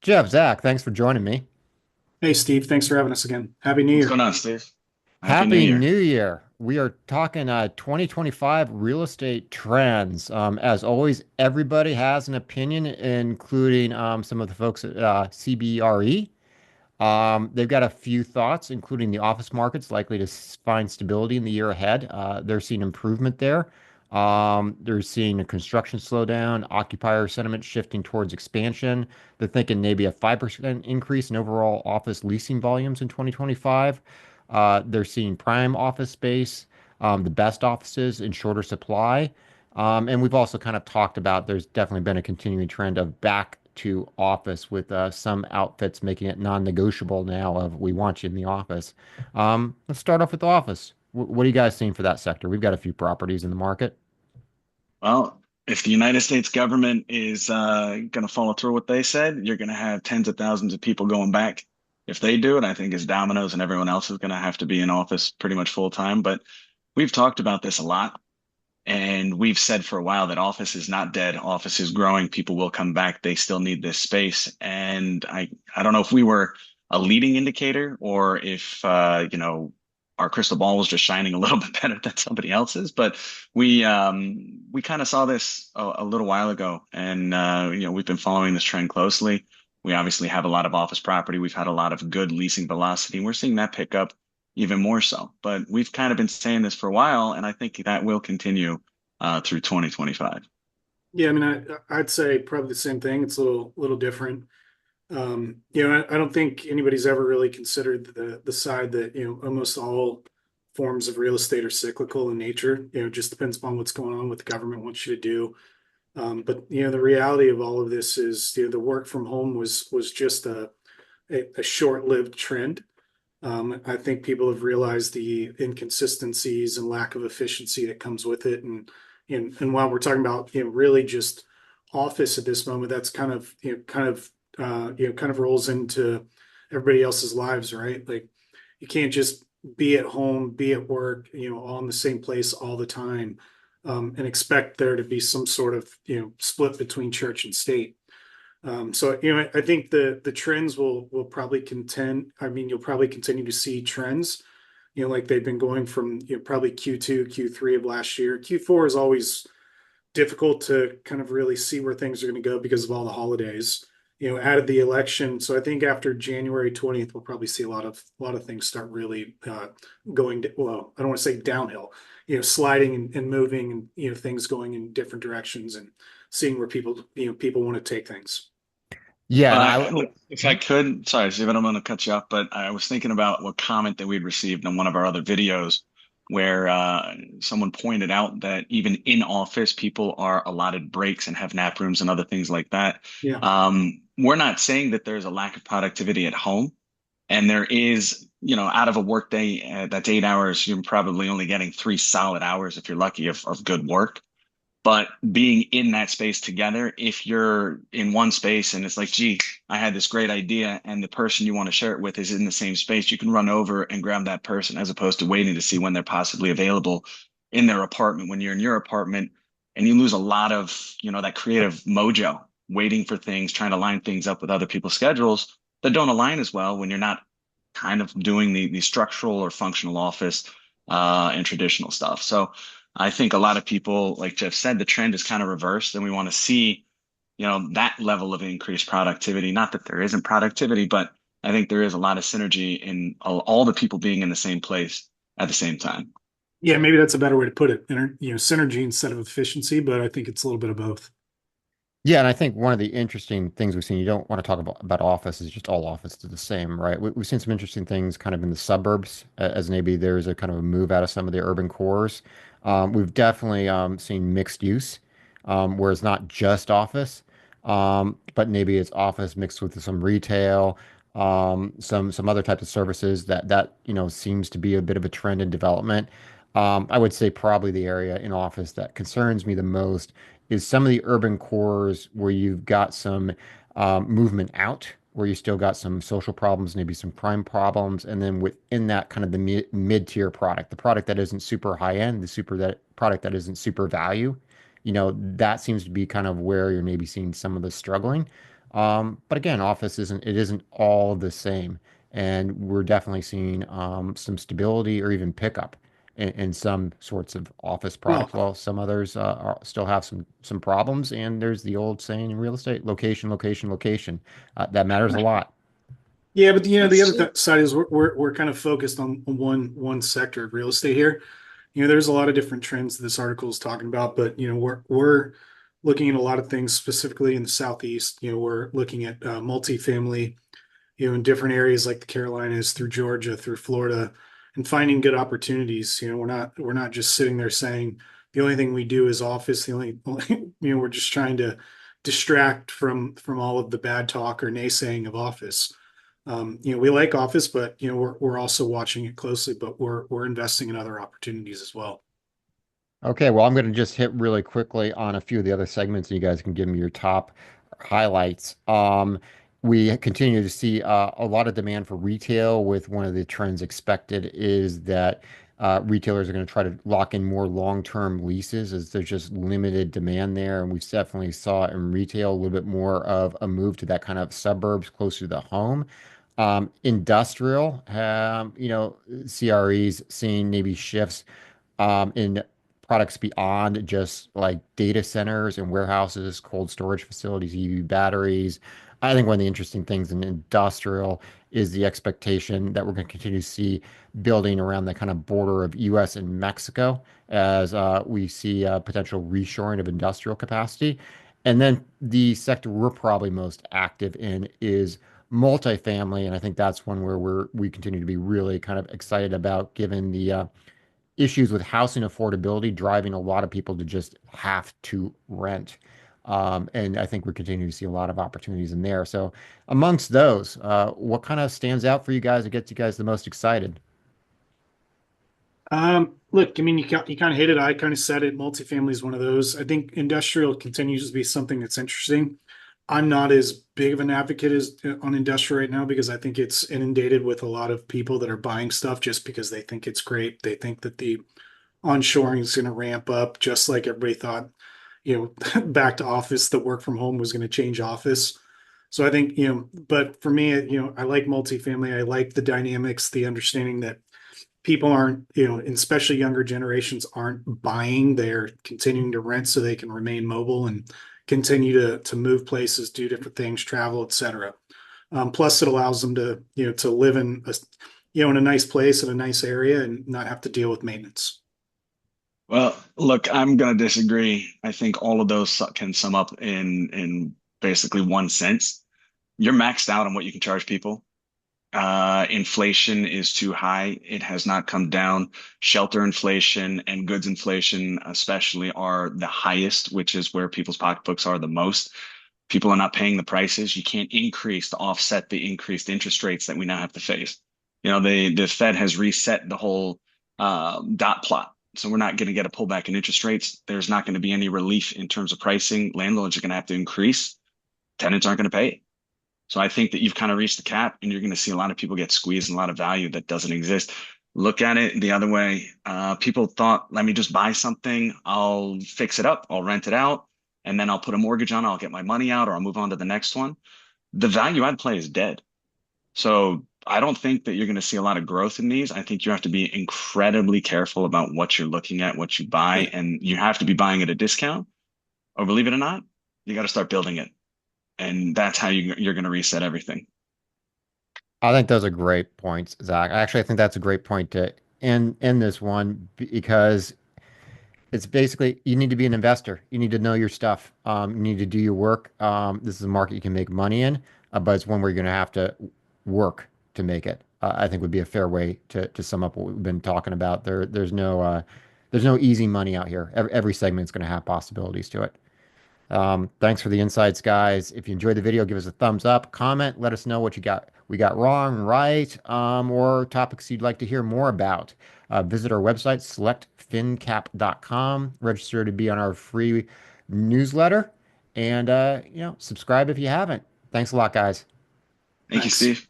Jeff, Zach, thanks for joining me. Hey, Steve, thanks for having us again. Happy New What's Year. going on, Steve? Happy New Happy Year. New Year. We are talking 2025 real estate trends. As always, everybody has an opinion, including some of the folks at CBRE. They've got a few thoughts, including the office market's likely to find stability in the year ahead. They're seeing improvement there. They're seeing a construction slowdown, occupier sentiment shifting towards expansion. They're thinking maybe a 5% increase in overall office leasing volumes in 2025. They're seeing prime office space, the best offices in shorter supply. And we've also kind of talked about there's definitely been a continuing trend of back to office with some outfits making it non-negotiable now of we want you in the office. Let's start off with the office. What are you guys seeing for that sector? We've got a few properties in the market. Well, if the United States government is going to follow through what they said, you're going to have tens of thousands of people going back. If they do it, I think it's dominoes and everyone else is going to have to be in office pretty much full time. But we've talked about this a lot, and we've said for a while that office is not dead. Office is growing. People will come back. They still need this space. And I don't know if we were a leading indicator or if our crystal ball was just shining a little bit better than somebody else's. But we kind of saw this a little while ago, and we've been following this trend closely. We obviously have a lot of office property. We've had a lot of good leasing velocity. We're seeing that pick up even more so. But we've kind of been saying this for a while, and I think that will continue through 2025. Yeah, I mean, I'd say probably the same thing. It's a little different. I don't think anybody's ever really considered the side that, almost all forms of real estate are cyclical in nature. It just depends upon what's going on, what the government wants you to do. But the reality of all of this is, the work from home was just a short-lived trend. I think people have realized the inconsistencies and lack of efficiency that comes with it. And while we're talking about, really just office at this moment, that's kind of rolls into everybody else's lives, right? Like you can't just be at home, be at work, all in the same place all the time, and expect there to be some sort of, split between church and state. So I think the trends will probably contend. I mean, you'll probably continue to see trends, like they've been going from, probably Q2, Q3 of last year. Q4 is always difficult to kind of really see where things are going to go because of all the holidays. Added the election, so I think after January 20th, we'll probably see a lot of things start really going. Well, I don't want to say downhill, sliding and moving, and things going in different directions, and seeing where people want to take things. Yeah, But and if I could, sorry, Steve, I don't want to cut you off, but I was thinking about what comment that we'd received on one of our other videos where someone pointed out that even in office, people are allotted breaks and have nap rooms and other things like that. Yeah. We're not saying that there's a lack of productivity at home. And there is, out of a workday that's 8 hours, you're probably only getting 3 solid hours if you're lucky of good work. But being in that space together, if you're in one space and it's like, gee, I had this great idea, and the person you want to share it with is in the same space, you can run over and grab that person as opposed to waiting to see when they're possibly available in their apartment when you're in your apartment. And you lose a lot of, that creative mojo waiting for things, trying to line things up with other people's schedules that don't align as well when you're not kind of doing the structural or functional office and traditional stuff. So I think a lot of people, like Jeff said, the trend is kind of reversed, and we want to see, that level of increased productivity. Not that there isn't productivity, but I think there is a lot of synergy in all the people being in the same place at the same time. Yeah, maybe that's a better way to put it. Synergy instead of efficiency, but I think it's a little bit of both. Yeah, and I think one of the interesting things we've seen, you don't want to talk about office is just all office is the same, right? We've seen some interesting things kind of in the suburbs as maybe there's a kind of a move out of some of the urban cores. We've definitely seen mixed use, where it's not just office, but maybe it's office mixed with some retail, some other types of services that seems to be a bit of a trend in development. I would say probably the area in office that concerns me the most is some of the urban cores where you've got some movement out, where you still got some social problems, maybe some crime problems, and then within that kind of the mid-tier product, the product that isn't super high end, that product that isn't super value, that seems to be kind of where you're maybe seeing some of the struggling. But again, office isn't all the same, and we're definitely seeing some stability or even pickup in some sorts of office products, Well, while some others still have some problems. And there's the old saying in real estate: location, location, location. That matters a lot. yeah, but the That's other side is we're kind of focused on one sector of real estate here. There's a lot of different trends this article is talking about, but we're looking at a lot of things specifically in the Southeast. We're looking at multifamily, in different areas like the Carolinas, through Georgia, through Florida, and finding good opportunities. We're not just sitting there saying the only thing we do is office. We're just trying to distract from all of the bad talk or naysaying of office. We like office, but we're also watching it closely, but we're investing in other opportunities as well. Okay, well, I'm going to just hit really quickly on a few of the other segments, and you guys can give me your top highlights. We continue to see a lot of demand for retail, with one of the trends expected is that retailers are going to try to lock in more long-term leases as there's just limited demand there. And we definitely saw in retail a little bit more of a move to that kind of suburbs closer to the home. Industrial, CREs seeing maybe shifts in products beyond just like data centers and warehouses, cold storage facilities, EV batteries. I think one of the interesting things in industrial is the expectation that we're going to continue to see building around the kind of border of US and Mexico as we see potential reshoring of industrial capacity. And then the sector we're probably most active in is multifamily. And I think that's one where we continue to be really kind of excited about, given the issues with housing affordability driving a lot of people to just have to rent. And I think we're continuing to see a lot of opportunities in there. So, amongst those, what kind of stands out for you guys or gets you guys the most excited? Look, I mean, you kind of hit it. I kind of said it. Multifamily is one of those. I think industrial continues to be something that's interesting. I'm not as big of an advocate as on industrial right now because I think it's inundated with a lot of people that are buying stuff just because they think it's great. They think that the onshoring is going to ramp up, just like everybody thought, back to office, the work from home was going to change office. So I think, but for me, I like multifamily. I like the dynamics, the understanding that people aren't, and especially younger generations aren't buying, they're continuing to rent so they can remain mobile and continue to move places, do different things, travel, etc. Plus, it allows them to live in a nice place in a nice area and not have to deal with maintenance. Well, look, I'm going to disagree. I think all of those can sum up in basically one sense. You're maxed out on what you can charge people. Inflation is too high. It has not come down. Shelter inflation and goods inflation, especially, are the highest, which is where people's pocketbooks are the most. People are not paying the prices. You can't increase to offset the increased interest rates that we now have to face. The Fed has reset the whole dot plot. So we're not going to get a pullback in interest rates. There's not going to be any relief in terms of pricing. Landlords are going to have to increase. Tenants aren't going to pay it. So I think that you've kind of reached the cap, and you're going to see a lot of people get squeezed and a lot of value that doesn't exist. Look at it the other way. People thought, let me just buy something. I'll fix it up. I'll rent it out, and then I'll put a mortgage on it. I'll get my money out, or I'll move on to the next one. The value add play is dead. So I don't think that you're going to see a lot of growth in these. I think you have to be incredibly careful about what you're looking at, what you buy, and you have to be buying at a discount, or believe it or not, you got to start building it. And that's how you're going to reset everything. I think those are great points, Zach. Actually, I think that's a great point to end this one, because it's basically you need to be an investor. You need to know your stuff. You need to do your work. This is a market you can make money in, but it's one where you're going to have to work to make it. I think would be a fair way to sum up what we've been talking about. There's no easy money out here. Every segment's going to have possibilities to it. Thanks for the insights, guys. If you enjoyed the video, give us a thumbs up, comment, let us know what we got wrong, right, or topics you'd like to hear more about. Visit our website, selectfincap.com, register to be on our free newsletter, and subscribe if you haven't. Thanks a lot, guys. Thank you, Thanks. Steve.